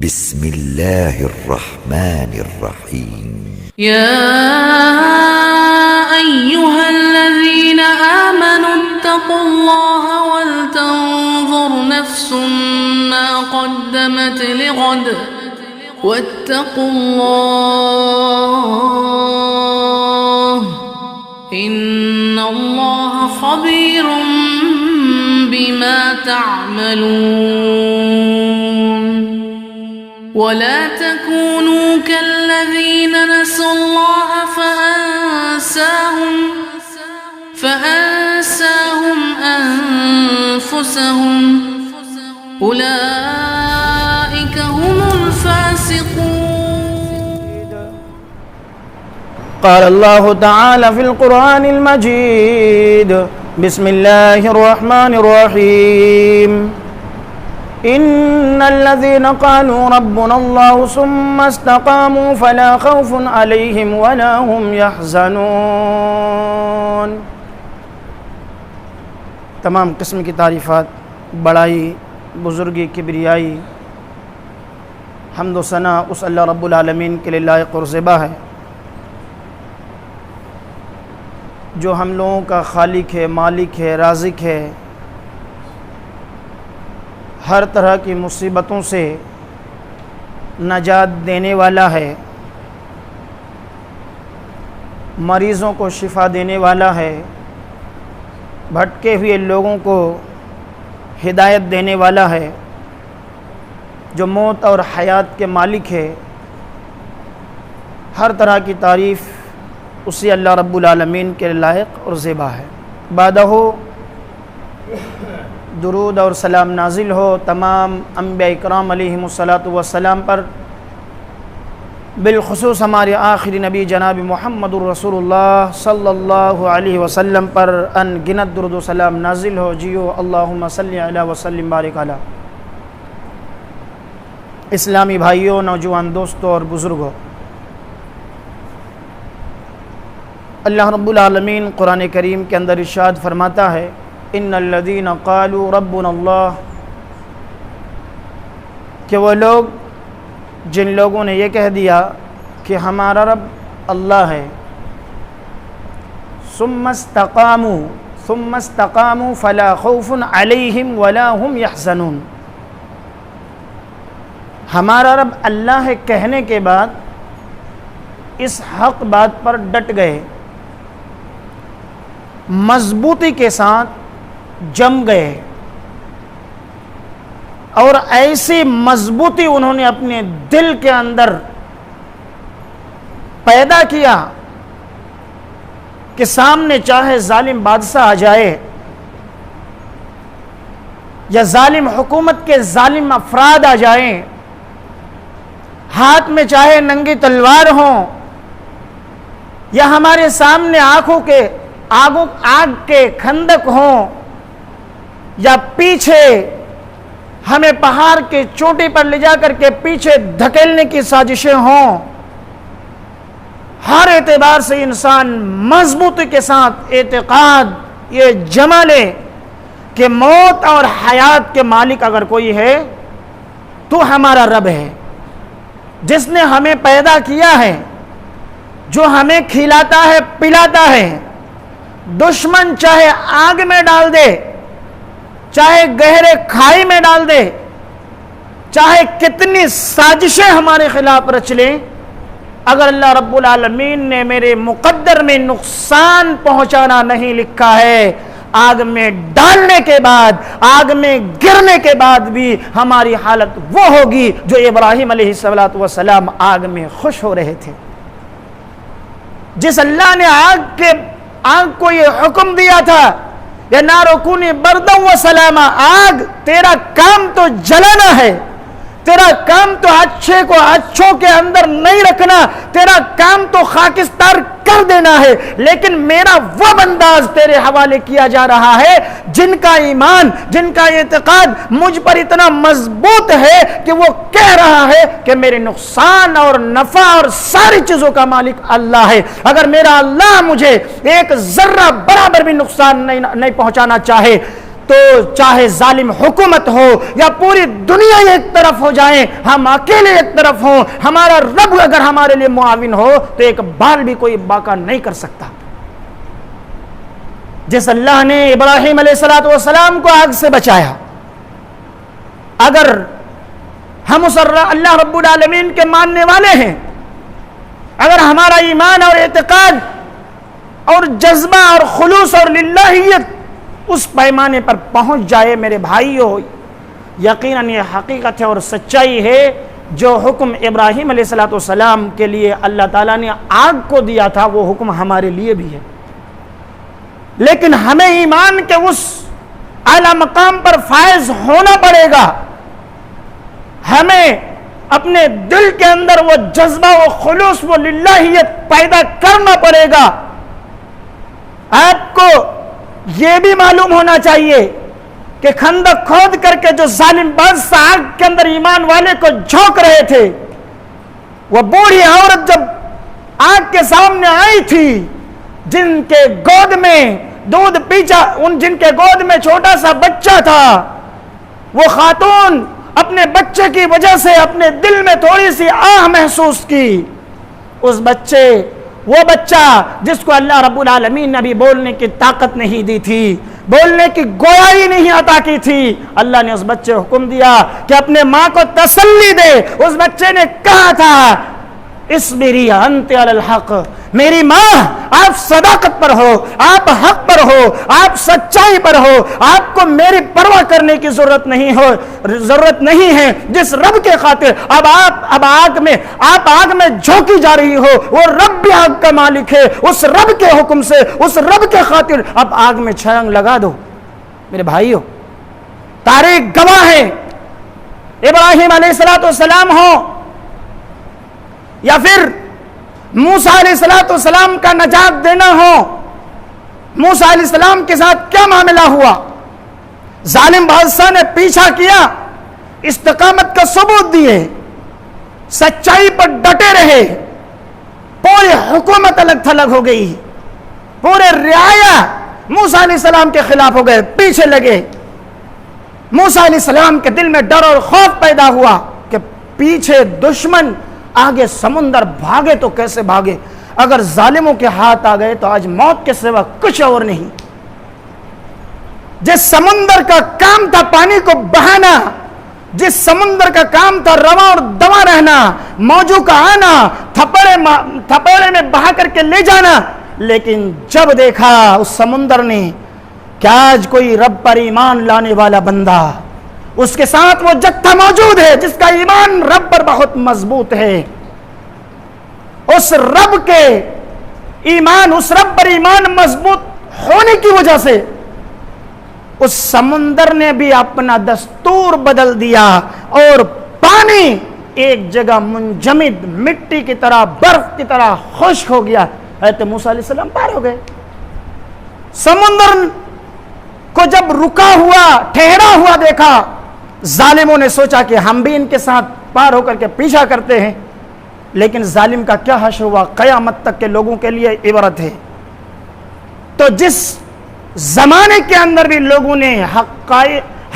بسم الله الرحمن الرحيم يا أيها الذين آمنوا اتقوا الله ولتنظر نفس ما قدمت لغد واتقوا الله إن الله خبير بما تعملون ولا تكونوا كالذين نسوا الله فأنساهم أنفسهم أولئك هم الفاسقون. قال الله تعالى في القرآن المجيد بسم الله الرحمن الرحيم إن الذين قالوا ربنا الله ثم استقاموا فلا خوف عليهم ولا هم يحزنون. تمام قسم کی تعریفات، بڑائی، بزرگی، کبریائی، حمد و ثنا اس اللہ رب العالمین کے لیے لائق اور زیبا ہے جو ہم لوگوں کا خالق ہے، مالک ہے، رازق ہے، ہر طرح کی مصیبتوں سے نجات دینے والا ہے، مریضوں کو شفا دینے والا ہے، بھٹکے ہوئے لوگوں کو ہدایت دینے والا ہے، جو موت اور حیات کے مالک ہے. ہر طرح کی تعریف اسی اللہ رب العالمین کے لائق اور زیبا ہے. بعدہ درود اور سلام نازل ہو تمام انبیاء اکرام علیہم الصلاۃ والسلام پر، بالخصوص ہمارے آخری نبی جناب محمد الرسول اللہ صلی اللہ علیہ وسلم پر ان گنت درود و سلام نازل ہو. جیو اللہم صلی علی وسلم بارک علی. اسلامی بھائیوں، نوجوان دوستوں اور بزرگوں، اللہ رب العالمین قرآن کریم کے اندر ارشاد فرماتا ہے ان الذین قالوا ربنا اللہ، کہ وہ لوگ جن لوگوں نے یہ کہہ دیا کہ ہمارا رب اللہ ہے، ثم استقاموا فلا خوف علیہم ولا هم يحزنون. ہمارا رب اللہ ہے کہنے کے بعد اس حق بات پر ڈٹ گئے، مضبوطی کے ساتھ جم گئے، اور ایسی مضبوطی انہوں نے اپنے دل کے اندر پیدا کیا کہ سامنے چاہے ظالم بادشاہ آ جائے یا ظالم حکومت کے ظالم افراد آ جائیں، ہاتھ میں چاہے ننگی تلوار ہوں یا ہمارے سامنے آگ کے خندق ہوں یا پیچھے ہمیں پہاڑ کی چوٹی پر لے جا کر کے پیچھے دھکیلنے کی سازشیں ہوں، ہر اعتبار سے انسان مضبوطی کے ساتھ اعتقاد یہ جما لے کہ موت اور حیات کے مالک اگر کوئی ہے تو ہمارا رب ہے، جس نے ہمیں پیدا کیا ہے، جو ہمیں کھلاتا ہے پلاتا ہے. دشمن چاہے آگ میں ڈال دے، چاہے گہرے کھائی میں ڈال دے، چاہے کتنی سازشیں ہمارے خلاف رچ لیں، اگر اللہ رب العالمین نے میرے مقدر میں نقصان پہنچانا نہیں لکھا ہے، آگ میں ڈالنے کے بعد، آگ میں گرنے کے بعد بھی ہماری حالت وہ ہوگی جو ابراہیم علیہ السلام آگ میں خوش ہو رہے تھے. جس اللہ نے آگ کو یہ حکم دیا تھا یا نارو کونی بردم و سلاما، آگ تیرا کام تو جلانا ہے، تیرا کام تو اچھے کو اچھوں کے اندر نہیں رکھنا، تیرا کام تو خاکستار کر دینا ہے، لیکن میرا وہ بنداز تیرے حوالے کیا جا رہا ہے جن کا ایمان، جن کا اعتقاد مجھ پر اتنا مضبوط ہے کہ وہ کہہ رہا ہے کہ میرے نقصان اور نفع اور ساری چیزوں کا مالک اللہ ہے. اگر میرا اللہ مجھے ایک ذرہ برابر بھی نقصان نہیں پہنچانا چاہے تو چاہے ظالم حکومت ہو یا پوری دنیا ایک طرف ہو جائیں، ہم اکیلے ایک طرف ہوں، ہمارا رب اگر ہمارے لیے معاون ہو تو ایک بال بھی کوئی باقا نہیں کر سکتا۔ جس اللہ نے ابراہیم علیہ السلام کو آگ سے بچایا، اگر ہم اس اللہ رب العالمین کے ماننے والے ہیں، اگر ہمارا ایمان اور اعتقاد اور جذبہ اور خلوص اور للہیت اس پیمانے پر پہنچ جائے میرے بھائیوں، یقیناً یہ حقیقت ہے اور سچائی ہے، جو حکم ابراہیم علیہ السلام کے لیے اللہ تعالیٰ نے آگ کو دیا تھا وہ حکم ہمارے لیے بھی ہے۔ لیکن ہمیں ایمان کے اس اعلیٰ مقام پر فائز ہونا پڑے گا، ہمیں اپنے دل کے اندر وہ جذبہ و خلوص و للہیت پیدا کرنا پڑے گا۔ آپ کو یہ بھی معلوم ہونا چاہیے کہ خندق کھود کر کے جو ظالم بادشاہ آگ کے اندر ایمان والے کو جھونک رہے تھے، وہ بوڑھی عورت جب آگ کے سامنے آئی تھی، جن کے گود میں دودھ پیچا، جن کے گود میں چھوٹا سا بچہ تھا، وہ خاتون اپنے بچے کی وجہ سے اپنے دل میں تھوڑی سی آہ محسوس کی۔ اس بچے، وہ بچہ جس کو اللہ رب العالمین نے بھی بولنے کی طاقت نہیں دی تھی، بولنے کی گویائی نہیں عطا کی تھی، اللہ نے اس بچے کو حکم دیا کہ اپنے ماں کو تسلی دے۔ اس بچے نے کہا تھا، اصبری انت علی الحق، میری ماں آپ صداقت پر ہو، آپ حق پر ہو، آپ سچائی پر ہو، آپ کو میری پرواہ کرنے کی ضرورت نہیں ہے۔ جس رب کے خاطر اب آگ میں جھونکی جا رہی ہو، وہ رب بھی آگ کا مالک ہے، اس رب کے حکم سے، اس رب کے خاطر اب آگ میں چھلانگ لگا دو۔ میرے بھائیو، تاریخ گواہ ہے، ابراہیم علیہ السلام ہو یا پھر موسیٰ علیہ السلام کا نجات دینا ہو، موسیٰ علیہ السلام کے ساتھ کیا معاملہ ہوا؟ ظالم بادشاہ نے پیچھا کیا، استقامت کا ثبوت دیے، سچائی پر ڈٹے رہے، پوری حکومت الگ تھلگ ہو گئی، پورے رعایا موسیٰ علیہ السلام کے خلاف ہو گئے، پیچھے لگے۔ موسیٰ علیہ السلام کے دل میں ڈر اور خوف پیدا ہوا کہ پیچھے دشمن، آگے سمندر، بھاگے تو کیسے بھاگے؟ اگر ظالموں کے ہاتھ آ گئے تو آج موت کے سوا کچھ اور نہیں۔ جس سمندر کا کام تھا پانی کو بہانا، جس سمندر کا کام تھا رواں اور دواں رہنا، موجوں کا آنا، تھپڑے میں بہا کر کے لے جانا، لیکن جب دیکھا اس سمندر نے کہ آج کوئی رب پر ایمان لانے والا بندہ، اس کے ساتھ وہ جتھا موجود ہے جس کا ایمان رب پر بہت مضبوط ہے، اس رب کے ایمان، اس رب پر ایمان مضبوط ہونے کی وجہ سے اس سمندر نے بھی اپنا دستور بدل دیا اور پانی ایک جگہ منجمد، مٹی کی طرح، برف کی طرح خشک ہو گیا۔ حضرت موسیٰ علیہ السلام پار ہو گئے۔ سمندر کو جب رکا ہوا، ٹھہرا ہوا دیکھا، ظالموں نے سوچا کہ ہم بھی ان کے ساتھ پار ہو کر کے پیچھا کرتے ہیں، لیکن ظالم کا کیا حشر ہوا، قیامت تک کے لوگوں کے لیے عبرت ہے۔ تو جس زمانے کے اندر بھی لوگوں نے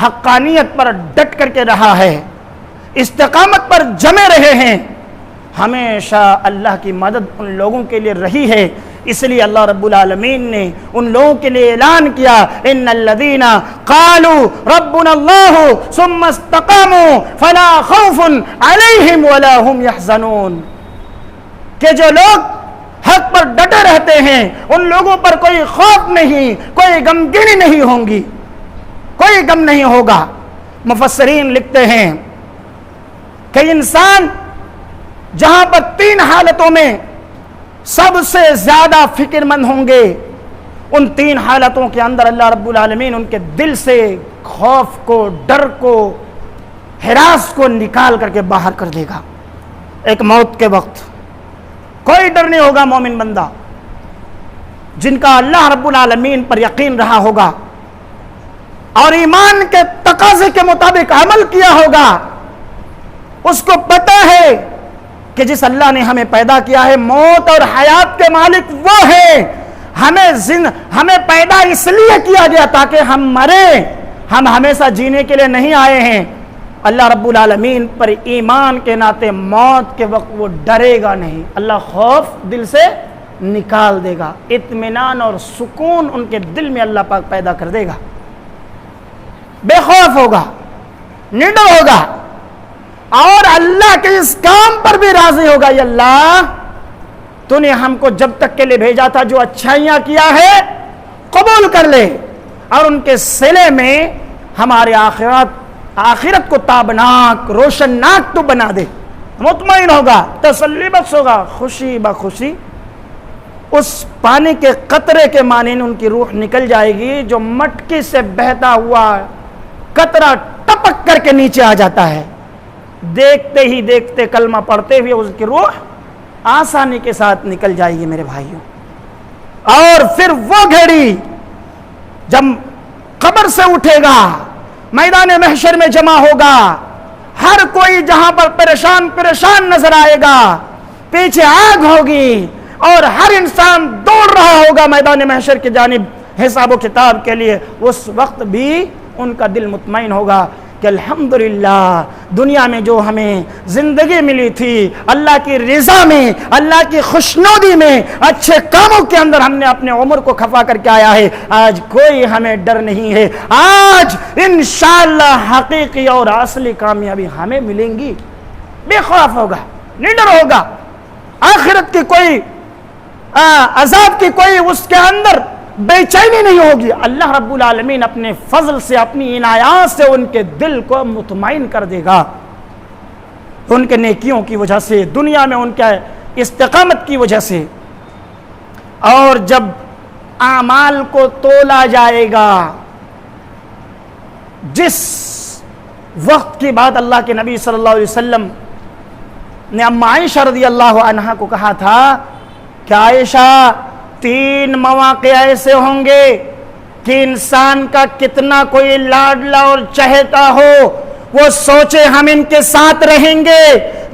حقانیت پر ڈٹ کر کے رہا ہے، استقامت پر جمے رہے ہیں، ہمیشہ اللہ کی مدد ان لوگوں کے لیے رہی ہے۔ اس لیے اللہ رب العالمین نے ان لوگوں کے لیے اعلان کیا، ان الذین قالوا ربنا اللہ ثم استقاموا فلا خوف علیہم ولا هم يحزنون، کہ جو لوگ حق پر ڈٹے رہتے ہیں ان لوگوں پر کوئی خوف نہیں، کوئی غمگینی نہیں ہوں گی، کوئی غم نہیں ہوگا۔ مفسرین لکھتے ہیں کہ انسان جہاں پر تین حالتوں میں سب سے زیادہ فکر مند ہوں گے، ان تین حالتوں کے اندر اللہ رب العالمین ان کے دل سے خوف کو، ڈر کو، ہراس کو نکال کر کے باہر کر دے گا۔ ایک موت کے وقت کوئی ڈر نہیں ہوگا مومن بندہ، جن کا اللہ رب العالمین پر یقین رہا ہوگا اور ایمان کے تقاضے کے مطابق عمل کیا ہوگا، اس کو پتہ ہے کہ جس اللہ نے ہمیں پیدا کیا ہے، موت اور حیات کے مالک وہ ہے۔ ہمیں پیدا اس لیے کیا گیا تاکہ ہم مریں، ہم ہمیشہ جینے کے لیے نہیں آئے ہیں۔ اللہ رب العالمین پر ایمان کے ناطے موت کے وقت وہ ڈرے گا نہیں، اللہ خوف دل سے نکال دے گا، اطمینان اور سکون ان کے دل میں اللہ پاک پیدا کر دے گا، بے خوف ہوگا، نڈر ہوگا، اور اللہ کے اس کام پر بھی راضی ہوگا، یا اللہ تو نے ہم کو جب تک کے لیے بھیجا تھا، جو اچھائیاں کیا ہے قبول کر لے، اور ان کے صلے میں ہمارے آخرت کو تابناک روشنناک تو بنا دے، مطمئن ہوگا، تسلی بخش ہوگا، خوشی بخوشی اس پانی کے قطرے کے مانند ان کی روح نکل جائے گی، جو مٹکی سے بہتا ہوا قطرہ ٹپک کر کے نیچے آ جاتا ہے، دیکھتے ہی دیکھتے کلمہ پڑھتے ہوئے اس کی روح آسانی کے ساتھ نکل جائے گی میرے بھائیوں۔ اور پھر وہ گھڑی جب قبر سے اٹھے گا، میدان محشر میں جمع ہوگا، ہر کوئی جہاں پر پریشان نظر آئے گا، پیچھے آگ ہوگی، اور ہر انسان دوڑ رہا ہوگا میدان محشر کی جانب حساب و کتاب کے لیے، اس وقت بھی ان کا دل مطمئن ہوگا کہ الحمدللہ دنیا میں جو ہمیں زندگی ملی تھی، اللہ کی رضا میں، اللہ کی خوشنودی میں، اچھے کاموں کے اندر ہم نے اپنے عمر کو کھپا کر کے آیا ہے، آج کوئی ہمیں ڈر نہیں ہے، آج انشاءاللہ حقیقی اور اصلی کامیابی ہمیں ملیں گی، بے خوف ہوگا، نڈر ہوگا، آخرت کی کوئی عذاب کی کوئی اس کے اندر بے چینی نہیں ہوگی، اللہ رب العالمین اپنے فضل سے، اپنی عنایات سے ان کے دل کو مطمئن کر دے گا، ان کے نیکیوں کی وجہ سے، دنیا میں ان کے استقامت کی وجہ سے۔ اور جب اعمال کو تولا جائے گا، جس وقت کی بات اللہ کے نبی صلی اللہ علیہ وسلم نے ام عائشہ رضی اللہ عنہا کو کہا تھا کہ عائشہ 3 مواقع ایسے ہوں گے کہ انسان کا کتنا کوئی لاڈلا اور چہتا ہو، وہ سوچے ہم ان کے ساتھ رہیں گے،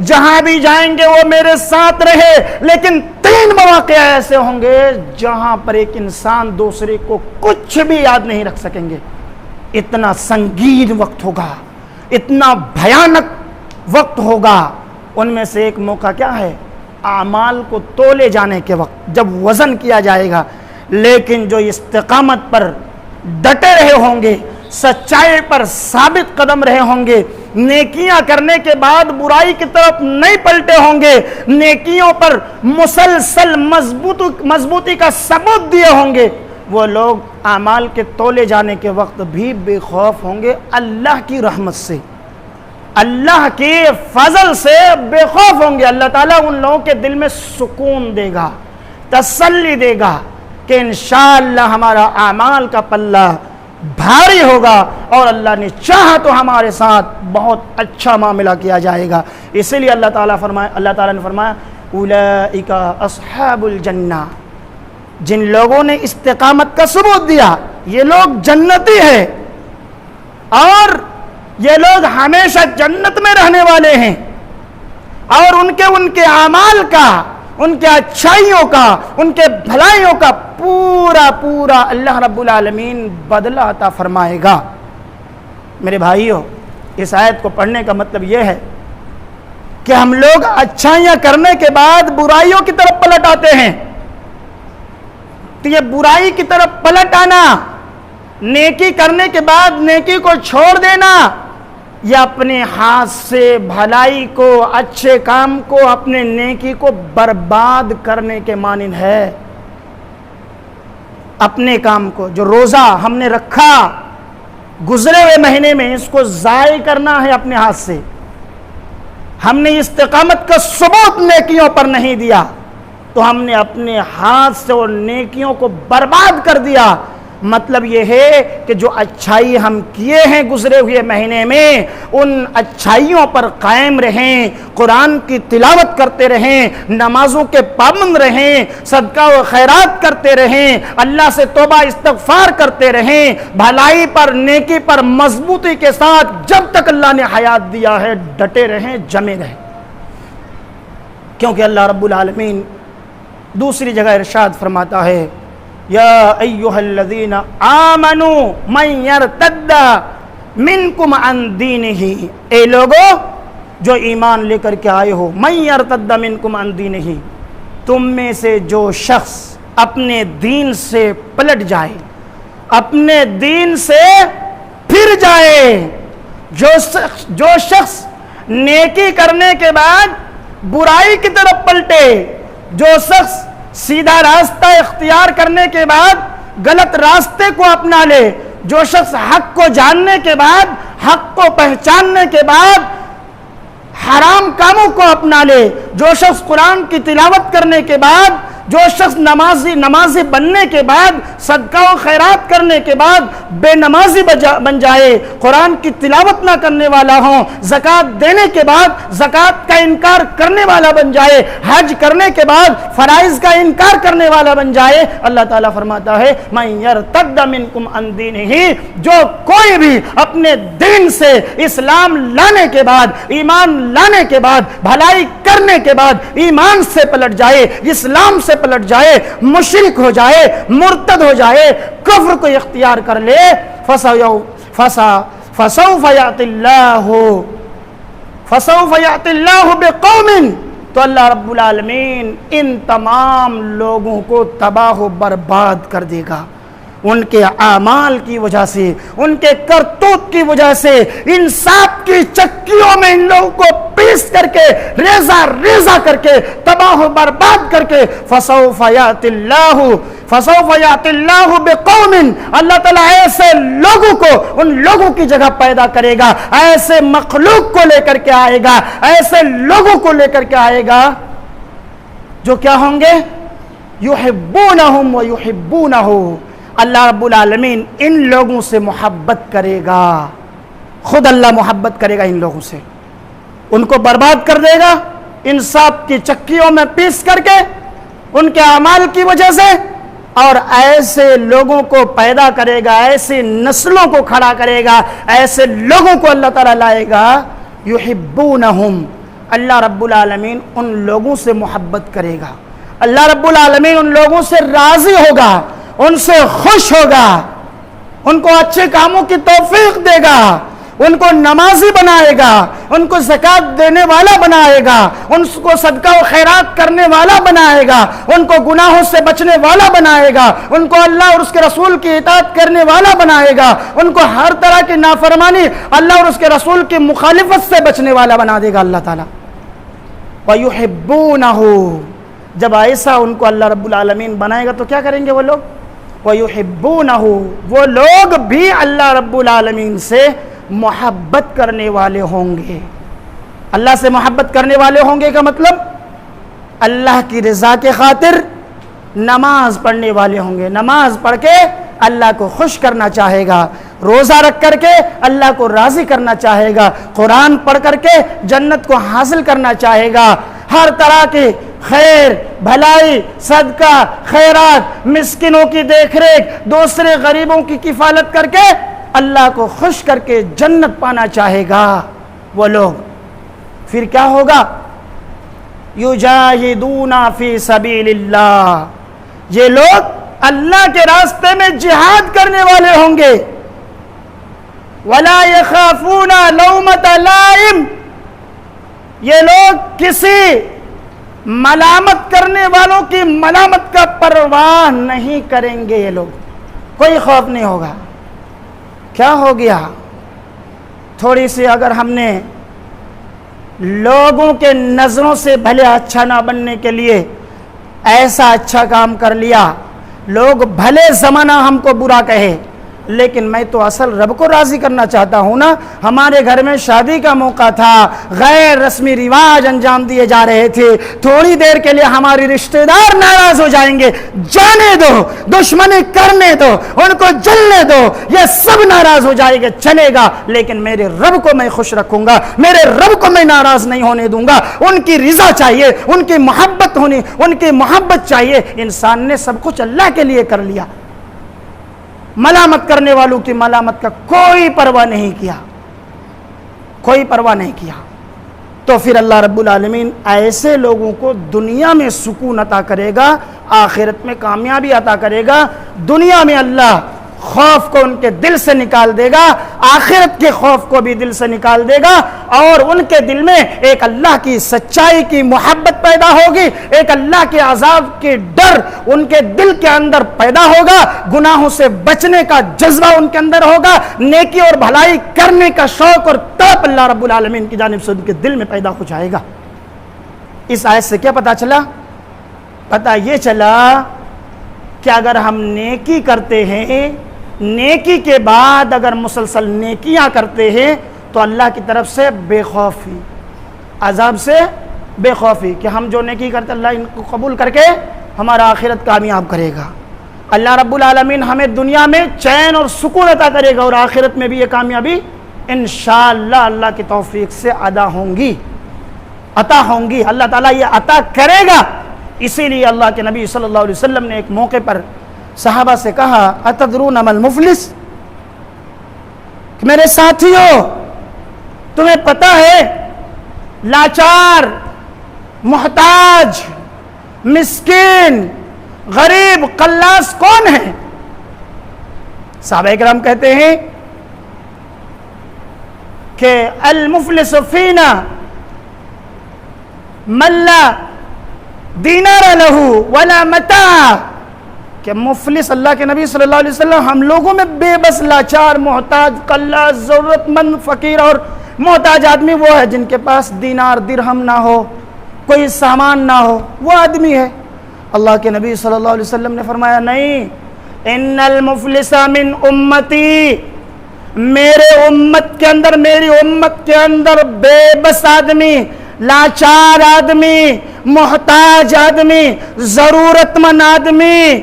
جہاں بھی جائیں گے وہ میرے ساتھ رہے، لیکن 3 مواقع ایسے ہوں گے جہاں پر ایک انسان دوسرے کو کچھ بھی یاد نہیں رکھ سکیں گے، اتنا سنگین وقت ہوگا، اتنا بھیانک وقت ہوگا۔ ان میں سے ایک موقع کیا ہے؟ اعمال کو تولے جانے کے وقت، جب وزن کیا جائے گا، لیکن جو استقامت پر ڈٹے رہے ہوں گے، سچائی پر ثابت قدم رہے ہوں گے، نیکیاں کرنے کے بعد برائی کی طرف نہیں پلٹے ہوں گے، نیکیوں پر مسلسل مضبوطی کا ثبوت دیے ہوں گے، وہ لوگ اعمال کے تولے جانے کے وقت بھی بے خوف ہوں گے، اللہ کی رحمت سے، اللہ کے فضل سے بے خوف ہوں گے۔ اللہ تعالیٰ ان لوگوں کے دل میں سکون دے گا، تسلی دے گا کہ انشاءاللہ ہمارا اعمال کا پلہ بھاری ہوگا، اور اللہ نے چاہا تو ہمارے ساتھ بہت اچھا معاملہ کیا جائے گا۔ اسی لیے اللہ تعالیٰ نے فرمایا اولئک اصحاب الجنہ، جن لوگوں نے استقامت کا ثبوت دیا یہ لوگ جنتی ہیں، اور یہ لوگ ہمیشہ جنت میں رہنے والے ہیں، اور ان کے اعمال کا، ان کے اچھائیوں کا، ان کے بھلائیوں کا پورا اللہ رب العالمین بدلہ عطا فرمائے گا۔ میرے بھائیوں، اس آیت کو پڑھنے کا مطلب یہ ہے کہ ہم لوگ اچھائیاں کرنے کے بعد برائیوں کی طرف پلٹ آتے ہیں، تو یہ برائی کی طرف پلٹ آنا، نیکی کرنے کے بعد نیکی کو چھوڑ دینا، یا اپنے ہاتھ سے بھلائی کو، اچھے کام کو، اپنے نیکی کو برباد کرنے کے مانند ہے۔ اپنے کام کو، جو روزہ ہم نے رکھا گزرے ہوئے مہینے میں، اس کو ضائع کرنا ہے اپنے ہاتھ سے، ہم نے استقامت کا ثبوت نیکیوں پر نہیں دیا تو ہم نے اپنے ہاتھ سے اور نیکیوں کو برباد کر دیا۔ مطلب یہ ہے کہ جو اچھائی ہم کیے ہیں گزرے ہوئے مہینے میں، ان اچھائیوں پر قائم رہیں، قرآن کی تلاوت کرتے رہیں، نمازوں کے پابند رہیں، صدقہ و خیرات کرتے رہیں، اللہ سے توبہ استغفار کرتے رہیں، بھلائی پر، نیکی پر مضبوطی کے ساتھ جب تک اللہ نے حیات دیا ہے ڈٹے رہیں، جمے رہیں۔ کیونکہ اللہ رب العالمین دوسری جگہ ارشاد فرماتا ہے یا ایھا الذین آمنوا من یرتد منکم عن دینہ، اے لوگو جو ایمان لے کر کے آئے ہو، من یرتد منکم عن دینہ، تم میں سے جو شخص اپنے دین سے پلٹ جائے، اپنے دین سے پھر جائے، جو شخص نیکی کرنے کے بعد برائی کی طرف پلٹے، جو شخص سیدھا راستہ اختیار کرنے کے بعد غلط راستے کو اپنا لے، جو شخص حق کو جاننے کے بعد، حق کو پہچاننے کے بعد حرام کاموں کو اپنا لے، جو شخص قرآن کی تلاوت کرنے کے بعد، جو شخص نمازی بننے کے بعد، صدقہ و خیرات کرنے کے بعد بے نمازی بن جائے، قرآن کی تلاوت نہ کرنے والا ہو، زکوٰۃ دینے کے بعد زکوٰۃ کا انکار کرنے والا بن جائے، حج کرنے کے بعد فرائض کا انکار کرنے والا بن جائے، اللہ تعالیٰ فرماتا ہے من یرتد منکم عن دینہ، جو کوئی بھی اپنے دین سے اسلام لانے کے بعد، ایمان لانے کے بعد، بھلائی کرنے کے بعد ایمان سے پلٹ جائے، اسلام سے پلٹ جائے، مشرک ہو جائے، مرتد ہو جائے، کفر کو اختیار کر لے، فسوف یأتی اللہ بقوم، تو اللہ رب العالمین ان تمام لوگوں کو تباہ و برباد کر دے گا، ان کے اعمال کی وجہ سے، ان کے کرتوت کی وجہ سے، انصاف کی چکیوں میں ان لوگوں کو پیس کر کے، ریزہ ریزہ کر کے، تباہ و برباد کر کے، فسوف یأتی اللہ بقوم، اللہ تعالیٰ ایسے لوگوں کو ان لوگوں کی جگہ پیدا کرے گا، ایسے مخلوق کو لے کر کے آئے گا، ایسے لوگوں کو لے کر کے آئے گا جو کیا ہوں گے؟ یحبونہم ویحبونہ، اللہ رب العالمین ان لوگوں سے محبت کرے گا، خود اللہ محبت کرے گا ان لوگوں سے، ان کو برباد کر دے گا انصاف کی چکیوں میں پیس کر کے ان کے اعمال کی وجہ سے، اور ایسے لوگوں کو پیدا کرے گا، ایسی نسلوں کو کھڑا کرے گا، ایسے لوگوں کو اللہ تعالیٰ لائے گا، یحبونہم، اللہ رب العالمین ان لوگوں سے محبت کرے گا، اللہ رب العالمین ان لوگوں سے راضی ہوگا، ان سے خوش ہوگا، ان کو اچھے کاموں کی توفیق دے گا، ان کو نمازی بنائے گا، ان کو زکوٰۃ دینے والا بنائے گا، ان کو صدقہ و خیرات کرنے والا بنائے گا، ان کو گناہوں سے بچنے والا بنائے گا، ان کو اللہ اور اس کے رسول کی اطاعت کرنے والا بنائے گا، ان کو ہر طرح کی نافرمانی، اللہ اور اس کے رسول کی مخالفت سے بچنے والا بنا دے گا اللہ تعالیٰ۔ وَيُحِبُّونَهُ، جب ایسا ان کو اللہ رب العالمین بنائے گا تو کیا کریں گے وہ لوگ؟ وَيُحِبُّونَهُ، وہ لوگ بھی اللہ رب العالمین سے محبت کرنے والے ہوں گے۔ اللہ سے محبت کرنے والے ہوں گے کا مطلب اللہ کی رضا کے خاطر نماز پڑھنے والے ہوں گے، نماز پڑھ کے اللہ کو خوش کرنا چاہے گا، روزہ رکھ کر کے اللہ کو راضی کرنا چاہے گا، قرآن پڑھ کر کے جنت کو حاصل کرنا چاہے گا، ہر طرح کی خیر بھلائی، صدقہ خیرات، مسکینوں کی دیکھ ریکھ، دوسرے غریبوں کی کفالت کر کے اللہ کو خوش کر کے جنت پانا چاہے گا وہ لوگ۔ پھر کیا ہوگا؟ یجاہدون فی سبیل اللہ، یہ لوگ اللہ کے راستے میں جہاد کرنے والے ہوں گے۔ ولا یخافون لومۃ لائم، یہ لوگ کسی ملامت کرنے والوں کی ملامت کا پرواہ نہیں کریں گے، یہ لوگ کوئی خوف نہیں ہوگا۔ کیا ہو گیا؟ تھوڑی سی اگر ہم نے لوگوں کے نظروں سے بھلے اچھا نہ بننے کے لیے ایسا اچھا کام کر لیا، لوگ بھلے زمانہ ہم کو برا کہے، لیکن میں تو اصل رب کو راضی کرنا چاہتا ہوں نا۔ ہمارے گھر میں شادی کا موقع تھا، غیر رسمی رواج انجام دیے جا رہے تھے، تھوڑی دیر کے لیے ہماری رشتہ دار ناراض ہو جائیں گے، جانے دو، دشمنی کرنے دو، ان کو جلنے دو، یہ سب ناراض ہو جائے گا، چلے گا، لیکن میرے رب کو میں خوش رکھوں گا، میرے رب کو میں ناراض نہیں ہونے دوں گا۔ ان کی رضا چاہیے، ان کی محبت ہونی، ان کی محبت چاہیے۔ انسان نے سب کچھ اللہ کے لیے کر لیا، ملامت کرنے والوں کی ملامت کا کوئی پرواہ نہیں کیا، کوئی پرواہ نہیں کیا۔ تو پھر اللہ رب العالمین ایسے لوگوں کو دنیا میں سکون عطا کرے گا، آخرت میں کامیابی عطا کرے گا. دنیا میں اللہ خوف کو ان کے دل سے نکال دے گا, آخرت کے خوف کو بھی دل سے نکال دے گا, اور ان کے دل میں ایک اللہ کی سچائی کی محبت پیدا ہوگی, ایک اللہ کے عذاب کی ڈر ان کے دل کے اندر پیدا ہوگا, گناہوں سے بچنے کا جذبہ ان کے اندر ہوگا, نیکی اور بھلائی کرنے کا شوق اور طلب اللہ رب العالمین کی جانب سے ان کے دل میں پیدا ہو جائے گا. اس آیت سے کیا پتا چلا؟ پتا یہ چلا کہ اگر ہم نیکی کرتے ہیں, نیکی کے بعد اگر مسلسل نیکیاں کرتے ہیں تو اللہ کی طرف سے بے خوفی, عذاب سے بے خوفی, کہ ہم جو نیکی کرتے اللہ ان کو قبول کر کے ہمارا آخرت کامیاب کرے گا. اللہ رب العالمین ہمیں دنیا میں چین اور سکون عطا کرے گا, اور آخرت میں بھی یہ کامیابی انشاءاللہ اللہ کی توفیق سے عطا ہوں گی. اللہ تعالیٰ یہ عطا کرے گا. اسی لیے اللہ کے نبی صلی اللہ علیہ وسلم نے ایک موقع پر صحابہ سے کہا, اتدرون ما المفلس, کہ میرے ساتھیوں تمہیں پتہ ہے لاچار, محتاج, مسکین, غریب, قلاس کون ہے؟ صحابہ کرام کہتے ہیں کہ المفلس فینا من لا دینار لہو ولا متاع, کہ مفلس اللہ کے نبی صلی اللہ علیہ وسلم ہم لوگوں میں بے بس, لاچار, محتاج, قلاس, ضرورت مند, فقیر اور محتاج آدمی وہ ہے جن کے پاس دینار درہم نہ ہو, کوئی سامان نہ ہو, وہ آدمی ہے. اللہ کے نبی صلی اللہ علیہ وسلم نے فرمایا نہیں, ان المفلس من امتی, میرے امت کے اندر, میری امت کے اندر بے بس آدمی, لاچار آدمی, محتاج آدمی, ضرورت مند آدمی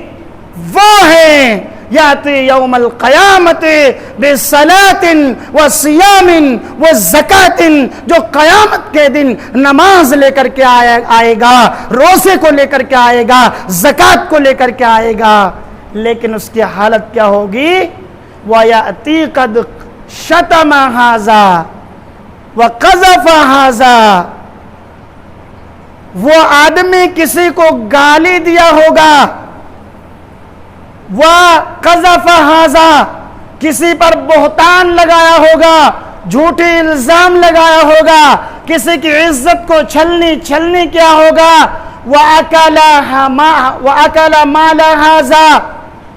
وہ ہیں یاتی یوم القیامت بصلاۃ وصیام وزکات, جو قیامت کے دن نماز لے کر کے آئے گا, روزے کو لے کر کے آئے گا, زکات کو لے کر کے آئے گا, لیکن اس کی حالت کیا ہوگی؟ وَيَأْتِي قَدْ شَتَمَ هَذَا وَقَذَفَ هَذَا, وہ آدمی کسی کو گالی دیا ہوگا, وَقَذَفَ هَذَا, کسی پر بہتان لگایا ہوگا, جھوٹی الزام لگایا ہوگا, کسی کی عزت کو چھلنی کیا ہوگا, وَأَكَلَ مَالَ هَذَا,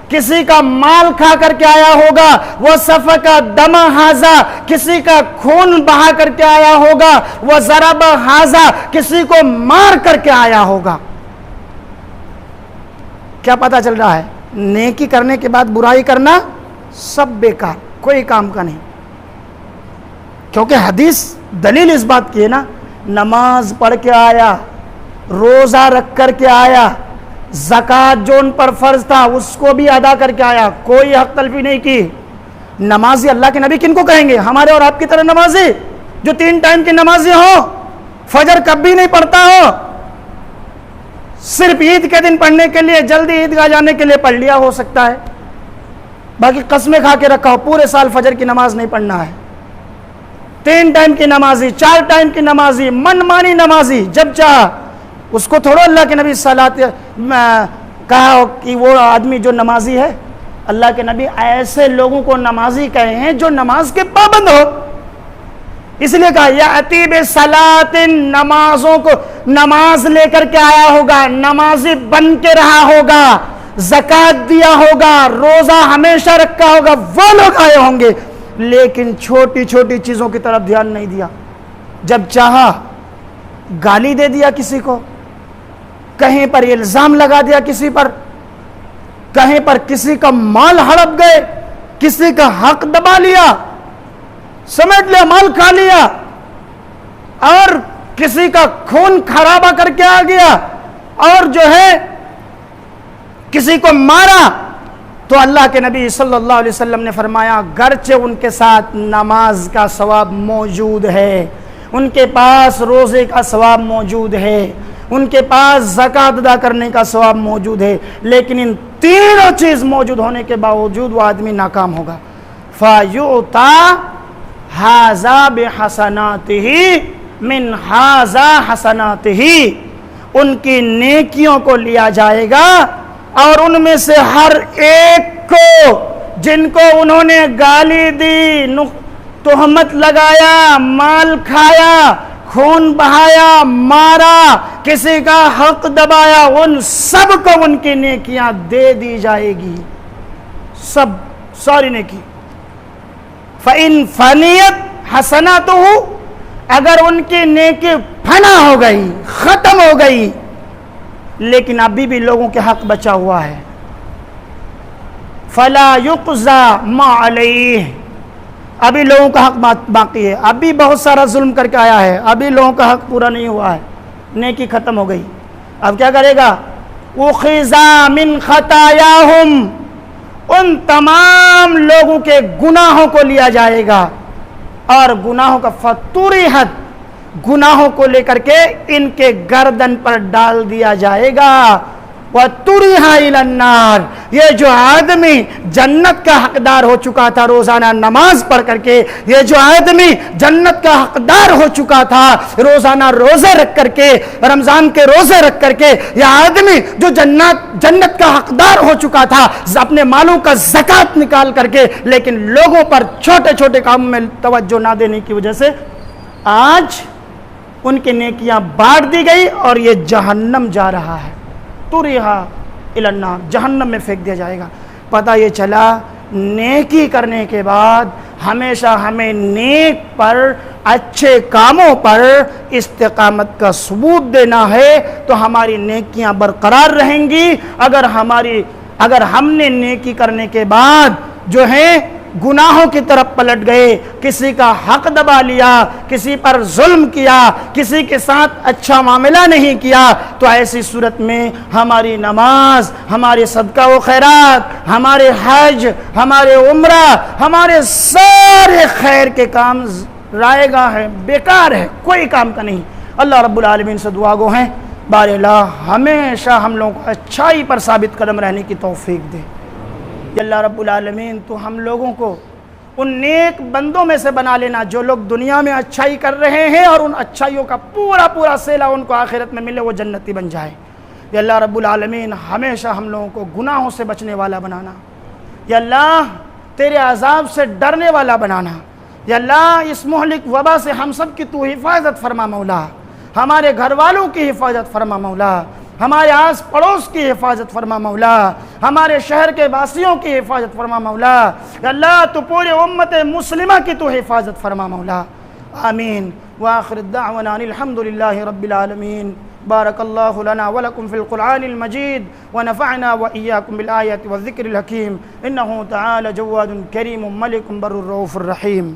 کسی کا مال کھا کر کے آیا ہوگا, وَسَفَكَ دَمَ هَذَا, کسی کا خون بہا کر کے آیا ہوگا, وَضَرَبَ هَذَا, کسی کو مار کر کے آیا ہوگا. کیا پتا چل رہا ہے؟ نیکی کرنے کے بعد برائی کرنا سب بیکار, کوئی کام کا نہیں. کیونکہ حدیث دلیل اس بات کی ہے نا, نماز پڑھ کے آیا, روزہ رکھ کر کے آیا, زکوٰۃ جو ان پر فرض تھا اس کو بھی ادا کر کے آیا, کوئی حق تلفی نہیں کی. نمازی اللہ کے نبی کن کو کہیں گے؟ ہمارے اور آپ کی طرح نمازی جو 3 ٹائم کی نمازی ہو, فجر کبھی نہیں پڑھتا ہو, صرف عید کے دن پڑھنے کے لیے, جلدی عیدگاہ جانے کے لیے پڑھ لیا ہو سکتا ہے, باقی قسمیں کھا کے رکھا ہو پورے سال فجر کی نماز نہیں پڑھنا ہے. 3 ٹائم کی نمازی, 4 ٹائم کی نمازی, من مانی نمازی, جب چاہا اس کو تھوڑا اللہ کے نبی کہا ہو کہ وہ آدمی جو نمازی ہے. اللہ کے نبی ایسے لوگوں کو نمازی کہے ہیں جو نماز کے پابند ہو, اس لیے کہا یاتی بصلاۃ, نمازوں کو, نماز لے کر کے آیا ہوگا, نمازی بن کے رہا ہوگا, زکوٰۃ دیا ہوگا, روزہ ہمیشہ رکھا ہوگا, وہ لوگ آئے ہوں گے. لیکن چھوٹی چھوٹی چیزوں کی طرف دھیان نہیں دیا, جب چاہا گالی دے دیا کسی کو, کہیں پر الزام لگا دیا کسی پر, کہیں پر کسی کا مال ہڑپ گئے, کسی کا حق دبا لیا, سمیٹ لیا, مال کھا لیا, اور کسی کا خون خرابہ کر کے آ گیا, اور جو ہے کسی کو مارا, تو اللہ کے نبی صلی اللہ علیہ وسلم نے فرمایا گرچہ ان کے ساتھ نماز کا ثواب موجود ہے, ان کے پاس روزے کا ثواب موجود ہے, ان کے پاس زکوٰۃ ادا کرنے کا ثواب موجود ہے, لیکن ان تینوں چیز موجود ہونے کے باوجود وہ آدمی ناکام ہوگا. فَيُعْطَى هَذَا بِحَسَنَاتِهِ مِنْ هَذَا حَسَنَاتِهِ, ان کی نیکیوں کو لیا جائے گا اور ان میں سے ہر ایک کو جن کو انہوں نے گالی دی، تہمت لگایا، مال کھایا، خون بہایا، مارا، کسی کا حق دبایا، ان سب کو ان کی نیکیاں دے دی جائے گی، سب ساری نیکی۔ فَإِن فَنِيَتْ حَسَنَاتُهُ، اگر ان کی نیکی فنا ہو گئی، ختم ہو گئی، لیکن ابھی بھی لوگوں کے حق بچا ہوا ہے، فَلَا يُقْضَى مَا عَلَيْهِ، ابھی لوگوں کا حق باقی ہے، ابھی بہت سارا ظلم کر کے آیا ہے، ابھی لوگوں کا حق پورا نہیں ہوا ہے، نیکی ختم ہو گئی، اب کیا کرے گا؟ اُخِذَ مِنْ خَطَایَاهُمْ، ان تمام لوگوں کے گناہوں کو لیا جائے گا اور گناہوں کا فَطُرِحَتْ، گناہوں کو لے کر کے ان کے گردن پر ڈال دیا جائے گا، وَطُرِحَ إِلَى النَّارِ، یہ جو آدمی جنت کا حقدار ہو چکا تھا روزانہ نماز پڑھ کر کے، یہ جو آدمی جنت کا حقدار ہو چکا تھا روزانہ روزے رکھ کر کے، رمضان کے روزے رکھ کر کے، یہ آدمی جو جنت کا حقدار ہو چکا تھا اپنے مالوں کا زکوٰۃ نکال کر کے، لیکن لوگوں پر چھوٹے چھوٹے کاموں میں توجہ نہ دینے کی وجہ سے آج ان کی نیکیاں بانٹ دی گئی اور یہ جہنم جا رہا ہے، تُرِحَ إِلَى النَّارِ، جہنم میں پھینک دیا جائے گا۔ پتہ یہ چلا نیکی کرنے کے بعد ہمیشہ ہمیں نیک پر، اچھے کاموں پر استقامت کا ثبوت دینا ہے تو ہماری نیکیاں برقرار رہیں گی۔ اگر ہم نے نیکی کرنے کے بعد جو ہے گناہوں کی طرف پلٹ گئے، کسی کا حق دبا لیا، کسی پر ظلم کیا، کسی کے ساتھ اچھا معاملہ نہیں کیا، تو ایسی صورت میں ہماری نماز، ہمارے صدقہ و خیرات، ہمارے حج، ہمارے عمرہ، ہمارے سارے خیر کے کام رائے گاہ ہے، بیکار ہے، کوئی کام کا نہیں۔ اللہ رب العالمین سے دعا گو ہیں بار اللہ ہمیشہ ہم لوگوں کو اچھائی پر ثابت قدم رہنے کی توفیق دے۔ یا اللہ رب العالمین تو ہم لوگوں کو ان نیک بندوں میں سے بنا لینا جو لوگ دنیا میں اچھائی کر رہے ہیں اور ان اچھائیوں کا پورا صلہ ان کو آخرت میں ملے، وہ جنتی بن جائے۔ یا اللہ رب العالمین ہمیشہ ہم لوگوں کو گناہوں سے بچنے والا بنانا، یا اللہ تیرے عذاب سے ڈرنے والا بنانا، یا اللہ اس مہلک وبا سے ہم سب کی تو حفاظت فرما مولا، ہمارے گھر والوں کی حفاظت فرما مولا، ہمارے آس پڑوس کی حفاظت فرما مولا، ہمارے شہر کے واسیوں کی حفاظت فرما مولا، یا اللہ تو پورے امت مسلمہ کی تو حفاظت فرما مولا، آمین۔ وآخر الدعوانا الحمدللہ رب العالمین۔ بارک اللہ لنا ولکم فی القرآن المجید ونفعنا وإیاکم بالآیات والذکر الحکیم، انہ تعالی جواد کریم ملک بر الرؤوف الرحیم۔